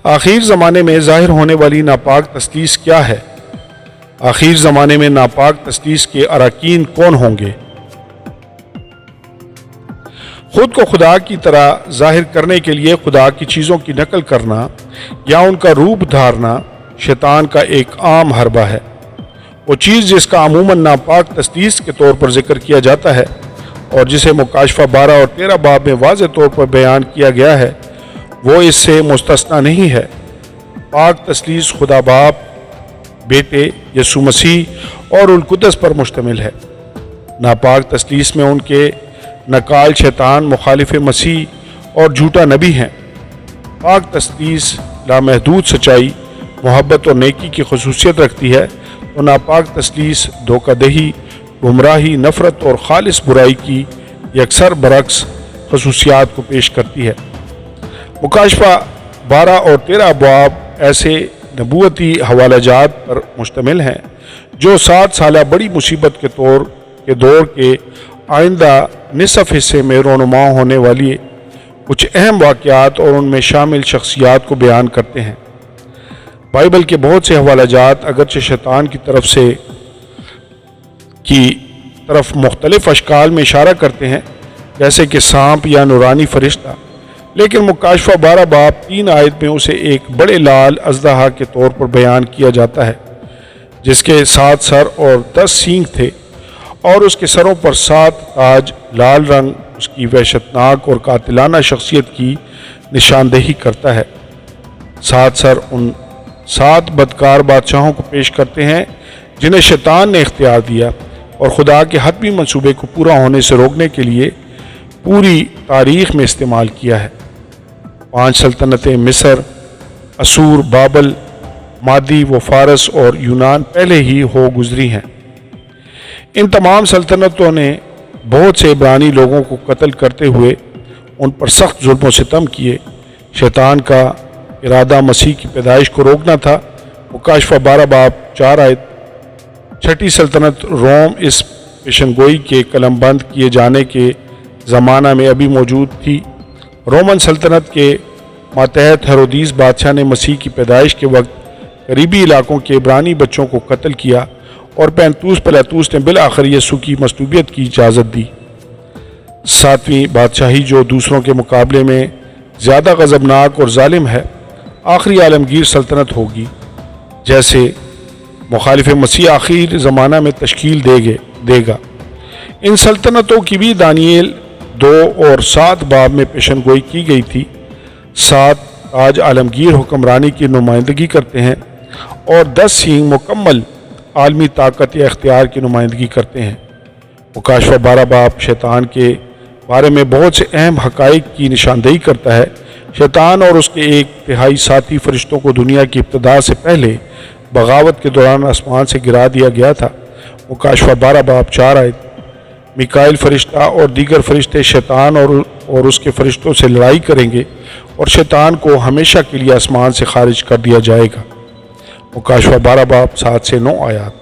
آخر زمانے میں ظاہر ہونے والی ناپاک تثلیث کیا ہے؟ آخر زمانے میں ناپاک تثلیث کے اراکین کون ہوں گے؟ خود کو خدا کی طرح ظاہر کرنے کے لیے خدا کی چیزوں کی نقل کرنا یا ان کا روپ دھارنا شیطان کا ایک عام حربہ ہے۔ وہ چیز جس کا عموماً ناپاک تثلیث کے طور پر ذکر کیا جاتا ہے اور جسے مکاشفہ 12 اور 13 باب میں واضح طور پر بیان کیا گیا ہے، وہ اس سے مستثنیٰ نہیں ہے۔ پاک تثلیث خدا باپ، بیٹے یسوع مسیح اور القدس پر مشتمل ہے۔ ناپاک تثلیث میں ان کے نکال شیطان، مخالف مسیح اور جھوٹا نبی ہیں۔ پاک تثلیث لامحدود سچائی، محبت اور نیکی کی خصوصیت رکھتی ہے، تو ناپاک تثلیث دھوکہ دہی، گمراہی، نفرت اور خالص برائی کی یکسر برعکس خصوصیات کو پیش کرتی ہے۔ مکاشفہ 12 اور 13 باب ایسے نبوتی حوالہ جات پر مشتمل ہیں جو 7 سالہ بڑی مصیبت کے دور کے آئندہ نصف حصے میں رونما ہونے والی کچھ اہم واقعات اور ان میں شامل شخصیات کو بیان کرتے ہیں۔ بائبل کے بہت سے حوالہ جات اگرچہ شیطان کی طرف مختلف اشکال میں اشارہ کرتے ہیں، جیسے کہ سانپ یا نورانی فرشتہ، لیکن مکاشفہ 12 باب 3 آیت میں اسے ایک بڑے لال اژدہا کے طور پر بیان کیا جاتا ہے، جس کے 7 سر اور 10 سینگ تھے، اور اس کے سروں پر 7 تاج۔ لال رنگ اس کی وحشتناک اور قاتلانہ شخصیت کی نشاندہی کرتا ہے۔ 7 سر ان 7 بدکار بادشاہوں کو پیش کرتے ہیں جنہیں شیطان نے اختیار دیا اور خدا کے حتمی منصوبے کو پورا ہونے سے روکنے کے لیے پوری تاریخ میں استعمال کیا ہے۔ 5 سلطنتیں مصر، اسور، بابل، مادی و فارس اور یونان پہلے ہی ہو گزری ہیں۔ ان تمام سلطنتوں نے بہت سے عبرانی لوگوں کو قتل کرتے ہوئے ان پر سخت ظلم و ستم کیے۔ شیطان کا ارادہ مسیح کی پیدائش کو روکنا تھا۔ مکاشفہ 12 باب 4 آیت۔ چھٹی سلطنت روم اس پیشن گوئی کے قلم بند کیے جانے کے زمانہ میں ابھی موجود تھی۔ رومن سلطنت کے ماتحت ہیرودیس بادشاہ نے مسیح کی پیدائش کے وقت قریبی علاقوں کے عبرانی بچوں کو قتل کیا اور پینتوس پلاطوس نے بالآخر یسوع کی مصلوبیت کی اجازت دی۔ 7ویں بادشاہی، جو دوسروں کے مقابلے میں زیادہ غضبناک اور ظالم ہے، آخری عالمگیر سلطنت ہوگی، جیسے مخالف مسیح آخر زمانہ میں تشکیل دے گا۔ ان سلطنتوں کی بھی دانیل 2 اور 7 باب میں پیشن گوئی کی گئی تھی۔ 7 تاج عالمگیر حکمرانی کی نمائندگی کرتے ہیں اور 10 سینگ مکمل عالمی طاقت یا اختیار کی نمائندگی کرتے ہیں۔ مکاشفہ 12 باب شیطان کے بارے میں بہت سے اہم حقائق کی نشاندہی کرتا ہے۔ شیطان اور اس کے 1/3 ساتھی فرشتوں کو دنیا کی ابتدا سے پہلے بغاوت کے دوران آسمان سے گرا دیا گیا تھا۔ مکاشفہ 12 باب 4 آیت۔ میکائیل فرشتہ اور دیگر فرشتے شیطان اور اس کے فرشتوں سے لڑائی کریں گے اور شیطان کو ہمیشہ کے لیے آسمان سے خارج کر دیا جائے گا۔ مکاشفہ 12 باب 7 سے 9 آیات۔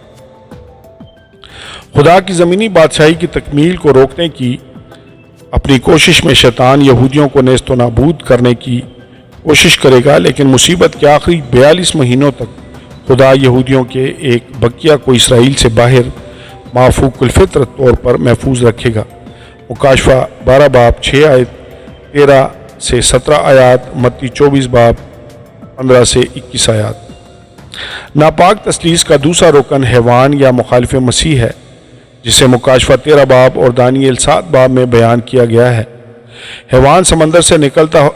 خدا کی زمینی بادشاہی کی تکمیل کو روکنے کی اپنی کوشش میں شیطان یہودیوں کو نیست و نابود کرنے کی کوشش کرے گا، لیکن مصیبت کے آخری 42 مہینوں تک خدا یہودیوں کے ایک بقیہ کو اسرائیل سے باہر معفوق الفطرت طور پر محفوظ رکھے گا۔ مکاشفہ 12 باب 6 آیت، 13 سے 17 آیات، متی 24 باب 15 سے 21 آیات۔ ناپاک تثلیث کا دوسرا رکن حیوان یا مخالف مسیح ہے، جسے مکاشفہ 13 باب اور دانیل 7 باب میں بیان کیا گیا ہے۔ حیوان سمندر سے نکلتا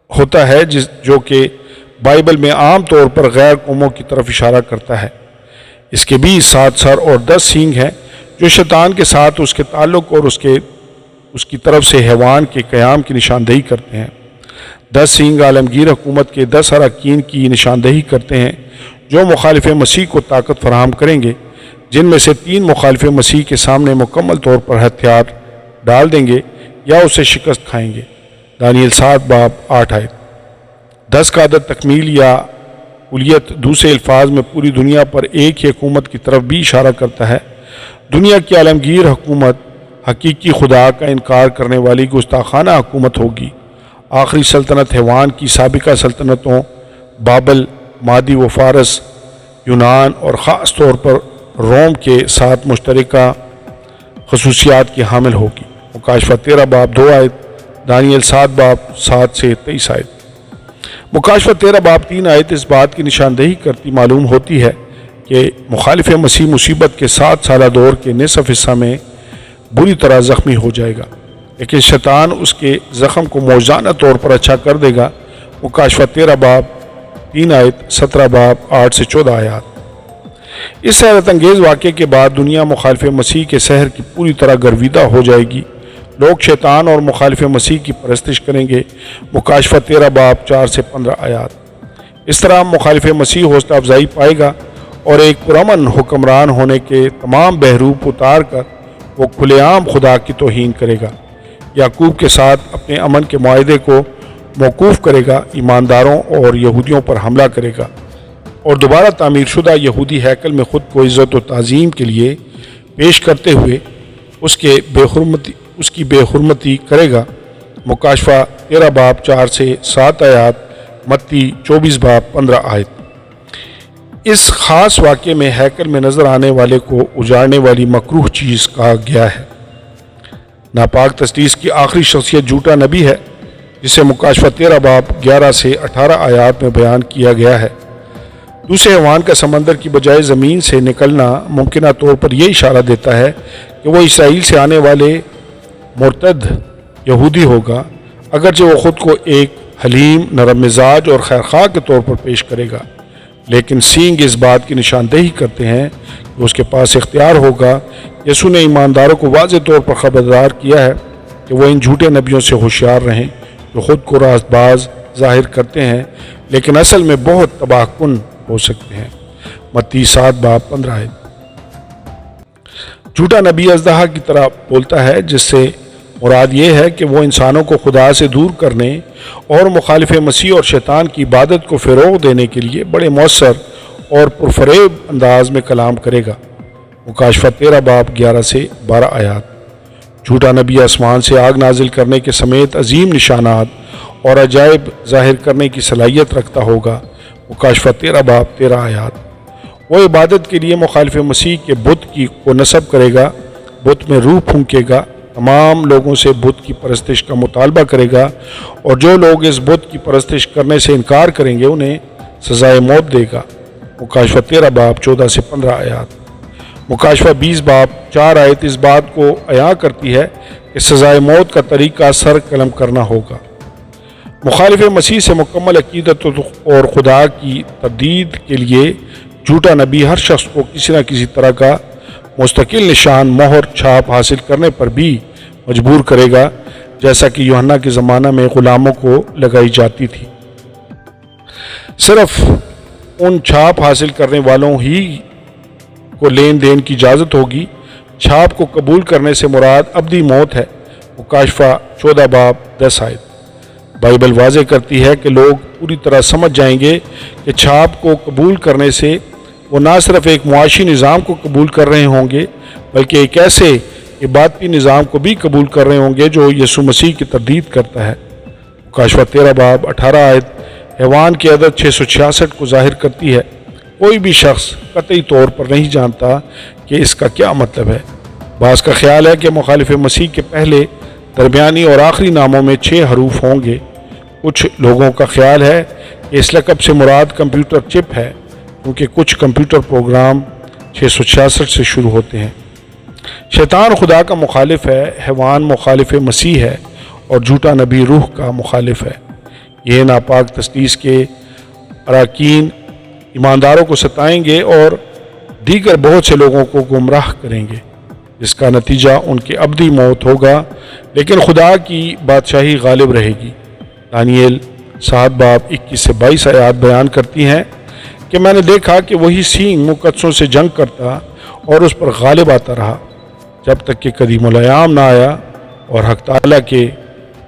ہوتا ہے، جو کہ بائبل میں عام طور پر غیر قوموں کی طرف اشارہ کرتا ہے۔ اس کے بھی 7 سر اور 10 سینگ ہیں، جو شیطان کے ساتھ اس کے تعلق اور اس کی طرف سے حیوان کے قیام کی نشاندہی کرتے ہیں۔ 10 سینگ عالمگیر حکومت کے 10 اراکین کی نشاندہی کرتے ہیں، جو مخالف مسیح کو طاقت فراہم کریں گے، جن میں سے 3 مخالف مسیح کے سامنے مکمل طور پر ہتھیار ڈال دیں گے یا اسے شکست کھائیں گے۔ دانیل 7 باب 8 آیت۔ 10 کا عدد تکمیل یا الیت دوسرے الفاظ میں پوری دنیا پر ایک ہی حکومت کی طرف بھی اشارہ کرتا ہے۔ دنیا کی عالمگیر حکومت حقیقی خدا کا انکار کرنے والی گستاخانہ حکومت ہوگی۔ آخری سلطنت حیوان کی سابقہ سلطنتوں بابل، مادی و فارس، یونان اور خاص طور پر روم کے ساتھ مشترکہ خصوصیات کی حامل ہوگی۔ مکاشفہ 13 باب 2 آیت، دانیل 7 باب 7 سے 23 آیت۔ مکاشفہ 13 باب 3 آیت اس بات کی نشاندہی کرتی معلوم ہوتی ہے کہ مخالف مسیح مصیبت کے 7 سالہ دور کے نصف حصہ میں بری طرح زخمی ہو جائے گا، لیکن شیطان اس کے زخم کو موجزانہ طور پر اچھا کر دے گا۔ مکاشفہ 13 باب 3 آیت، 17 باب 8 سے 14 آیات۔ اس حیرت انگیز واقعے کے بعد دنیا مخالف مسیح کے سحر کی پوری طرح گرویدہ ہو جائے گی۔ لوگ شیطان اور مخالف مسیح کی پرستش کریں گے۔ مکاشفہ 13 باب 4 سے 15 آیات۔ اس طرح مخالف مسیح حوصلہ افزائی پائے گا اور ایک پرامن حکمران ہونے کے تمام بہروپ اتار کر وہ کھلے عام خدا کی توہین کرے گا۔ یعقوب کے ساتھ اپنے امن کے معاہدے کو موقوف کرے گا، ایمانداروں اور یہودیوں پر حملہ کرے گا اور دوبارہ تعمیر شدہ یہودی ہیکل میں خود کو عزت و تعظیم کے لیے پیش کرتے ہوئے اس کی بے حرمتی کرے گا۔ مکاشفہ 13 باب 4 سے 7 آیات، متی 24 باب 15 آیت۔ اس خاص واقعے میں ہیکل میں نظر آنے والے کو اجاڑنے والی مکروہ چیز کہا گیا ہے۔ ناپاک تسلیس کی آخری شخصیت جھوٹا نبی ہے، جسے مکاشفہ 13 باب 11 سے 18 آیات میں بیان کیا گیا ہے۔ دوسرے حیوان کا سمندر کی بجائے زمین سے نکلنا ممکنہ طور پر یہ اشارہ دیتا ہے کہ وہ اسرائیل سے آنے والے مرتد یہودی ہوگا، اگرچہ وہ خود کو ایک حلیم، نرم مزاج اور خیرخواہ کے طور پر پیش کرے گا، لیکن سینگ اس بات کی نشاندہی کرتے ہیں کہ اس کے پاس اختیار ہوگا۔ یسوع نے ایمانداروں کو واضح طور پر خبردار کیا ہے کہ وہ ان جھوٹے نبیوں سے ہوشیار رہیں جو خود کو راست باز ظاہر کرتے ہیں لیکن اصل میں بہت تباہ کن ہو سکتے ہیں۔ متی 7 باب 15 آیت۔ جھوٹا نبی اژدہا کی طرح بولتا ہے، جس سے مراد یہ ہے کہ وہ انسانوں کو خدا سے دور کرنے اور مخالف مسیح اور شیطان کی عبادت کو فروغ دینے کے لیے بڑے مؤثر اور پرفریب انداز میں کلام کرے گا۔ مکاشفہ 13 باب 11 سے 12 آیات۔ جھوٹا نبی آسمان سے آگ نازل کرنے کے سمیت عظیم نشانات اور عجائب ظاہر کرنے کی صلاحیت رکھتا ہوگا۔ مکاشفہ 13 باب 13 آیات۔ وہ عبادت کے لیے مخالف مسیح کے بت کو نصب کرے گا، بت میں روح پھونکے گا، تمام لوگوں سے بت کی پرستش کا مطالبہ کرے گا، اور جو لوگ اس بت کی پرستش کرنے سے انکار کریں گے انہیں سزائے موت دے گا۔ مکاشفہ 13 باب 14 سے 15 آیات۔ مکاشفہ 20 باب 4 آیت اس بات کو عیاں کرتی ہے کہ سزائے موت کا طریقہ سر قلم کرنا ہوگا۔ مخالف مسیح سے مکمل عقیدت اور خدا کی تردید کے لیے جھوٹا نبی ہر شخص کو کسی نہ کسی طرح کا مستقل نشان، مہر، چھاپ حاصل کرنے پر بھی مجبور کرے گا، جیسا کہ یوحنا کے زمانہ میں غلاموں کو لگائی جاتی تھی۔ صرف ان چھاپ حاصل کرنے والوں ہی کو لین دین کی اجازت ہوگی۔ چھاپ کو قبول کرنے سے مراد ابدی موت ہے۔ مکاشفہ 14 باب 10 آیت۔ بائبل واضح کرتی ہے کہ لوگ پوری طرح سمجھ جائیں گے کہ چھاپ کو قبول کرنے سے وہ نہ صرف ایک معاشی نظام کو قبول کر رہے ہوں گے بلکہ ایک ایسے عبادتی نظام کو بھی قبول کر رہے ہوں گے جو یسوع مسیح کی تردید کرتا ہے۔ مکاشفہ 13 باب 18 آیت حیوان کی عدد 666 کو ظاہر کرتی ہے۔ کوئی بھی شخص قطعی طور پر نہیں جانتا کہ اس کا کیا مطلب ہے۔ بعض کا خیال ہے کہ مخالف مسیح کے پہلے، درمیانی اور آخری ناموں میں 6 حروف ہوں گے۔ کچھ لوگوں کا خیال ہے کہ اس لقب سے مراد کمپیوٹر چپ ہے، کیونکہ کچھ کمپیوٹر پروگرام 666 سے شروع ہوتے ہیں۔ شیطان خدا کا مخالف ہے، حیوان مخالف مسیح ہے اور جھوٹا نبی روح کا مخالف ہے۔ یہ ناپاک تثلیث کے اراکین ایمانداروں کو ستائیں گے اور دیگر بہت سے لوگوں کو گمراہ کریں گے، جس کا نتیجہ ان کی ابدی موت ہوگا، لیکن خدا کی بادشاہی غالب رہے گی۔ دانیل 7 باب 21 سے 22 آیات بیان کرتی ہیں کہ میں نے دیکھا کہ وہی سینگ مقدسوں سے جنگ کرتا اور اس پر غالب آتا رہا جب تک کہ قدیم الایام نہ آیا اور حق تعالیٰ کے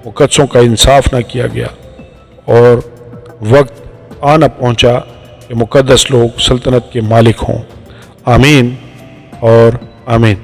مقدسوں کا انصاف نہ کیا گیا اور وقت آ نہ پہنچا کہ مقدس لوگ سلطنت کے مالک ہوں۔ آمین اور آمین۔